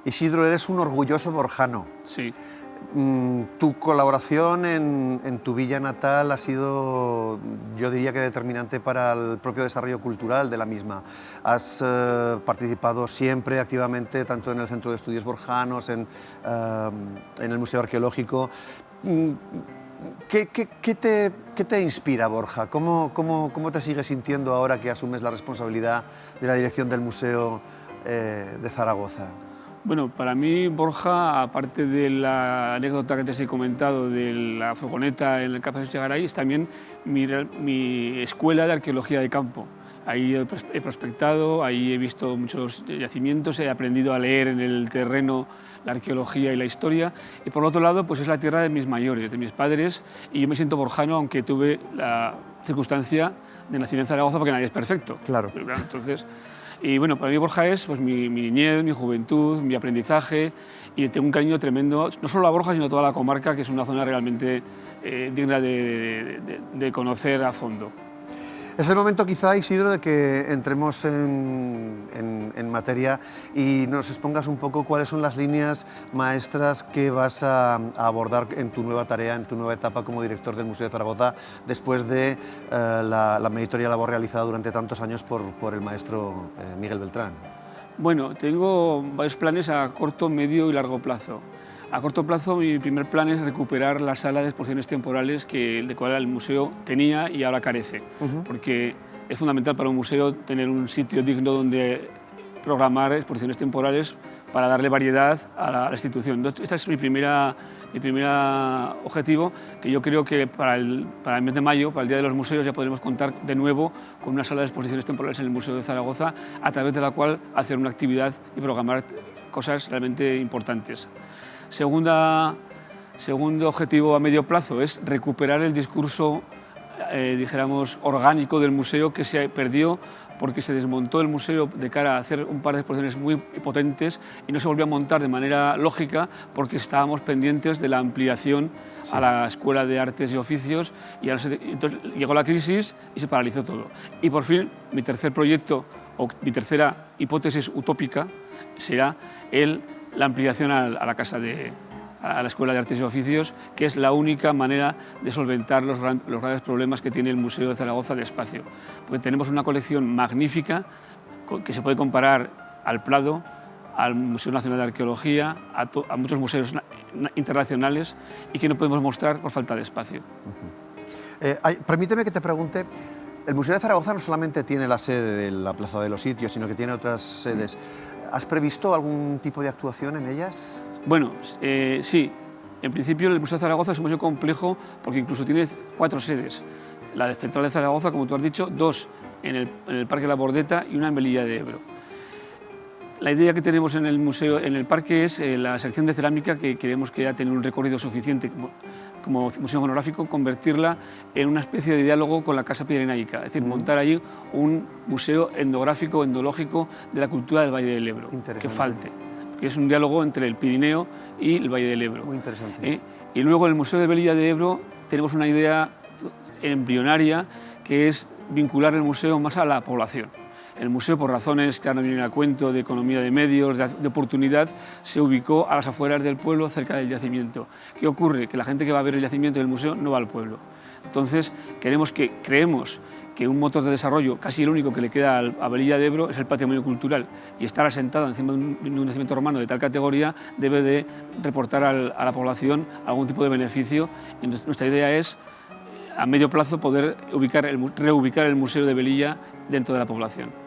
Isidro, eres un orgulloso borjano. Sí. Tu colaboración en tu villa natal ha sido, yo diría que determinante para el propio desarrollo cultural de la misma. Has participado siempre activamente, tanto en el Centro de Estudios Borjanos, en el Museo Arqueológico. ¿Qué te inspira, Borja? ¿Cómo te sigues sintiendo ahora que asumes la responsabilidad de la dirección del Museo de Zaragoza? Bueno, para mí Borja, aparte de la anécdota que antes he comentado de la furgoneta en el Campo de Echegaray, es también mi escuela de arqueología de campo. Ahí he prospectado, ahí he visto muchos yacimientos, he aprendido a leer en el terreno la arqueología y la historia, y por otro lado pues es la tierra de mis mayores, de mis padres, y yo me siento borjano, aunque tuve la circunstancia de nacer en Zaragoza, porque nadie es perfecto. Claro. Pero, claro, entonces, y bueno, para mí Borja es pues, mi niñez, mi juventud, mi aprendizaje, y tengo un cariño tremendo, no solo a Borja, sino a toda la comarca, que es una zona realmente digna de conocer a fondo. Es el momento quizá, Isidro, de que entremos en materia y nos expongas un poco cuáles son las líneas maestras que vas a abordar en tu nueva tarea, en tu nueva etapa como director del Museo de Zaragoza, después de la meritoria labor realizada durante tantos años por el maestro Miguel Beltrán. Bueno, tengo varios planes a corto, medio y largo plazo. A corto plazo, mi primer plan es recuperar la sala de exposiciones temporales de cual el museo tenía y ahora carece, porque es fundamental para un museo tener un sitio digno donde programar exposiciones temporales para darle variedad a la institución. Entonces, este es mi primer objetivo, que yo creo que para el mes de mayo, para el Día de los Museos, ya podremos contar de nuevo con una sala de exposiciones temporales en el Museo de Zaragoza, a través de la cual hacer una actividad y programar cosas realmente importantes. Segundo objetivo a medio plazo es recuperar el discurso, dijéramos, orgánico del museo, que se perdió porque se desmontó el museo de cara a hacer un par de exposiciones muy potentes y no se volvió a montar de manera lógica porque estábamos pendientes de la ampliación a la Escuela de Artes y Oficios, y entonces llegó la crisis y se paralizó todo. Y por fin mi tercer proyecto, o mi tercera hipótesis utópica, será la ampliación a la Escuela de Artes y Oficios, que es la única manera de solventar los graves problemas que tiene el Museo de Zaragoza de espacio. Porque tenemos una colección magnífica que se puede comparar al Prado, al Museo Nacional de Arqueología, a muchos museos internacionales, y que no podemos mostrar por falta de espacio. Permíteme que te pregunte. El Museo de Zaragoza no solamente tiene la sede de la Plaza de los Sitios, sino que tiene otras sedes. ¿Has previsto algún tipo de actuación en ellas? Bueno, sí. En principio el Museo de Zaragoza es un museo complejo porque incluso tiene 4 sedes. La central de Zaragoza, como tú has dicho, 2 en el Parque La Bordeta y una en Velilla de Ebro. La idea que tenemos en el museo, en el parque, es la sección de cerámica, que queremos que ya tenga un recorrido suficiente como museo monográfico, convertirla en una especie de diálogo con la Casa Pirenaica, es decir, montar allí un museo etnográfico, endológico de la cultura del Valle del Ebro, que falte, que es un diálogo entre el Pirineo y el Valle del Ebro. Muy interesante. Y luego en el Museo de Velilla de Ebro tenemos una idea embrionaria, que es vincular el museo más a la población. El museo, por razones que ahora no vienen a cuento, de economía de medios, de oportunidad, se ubicó a las afueras del pueblo, cerca del yacimiento. ¿Qué ocurre? Que la gente que va a ver el yacimiento del museo no va al pueblo. Entonces, creemos que un motor de desarrollo, casi el único que le queda a Velilla de Ebro, es el patrimonio cultural, y estar asentado encima de un yacimiento romano de tal categoría debe de reportar a la población algún tipo de beneficio. Y nuestra idea es, a medio plazo, poder reubicar el Museo de Velilla dentro de la población.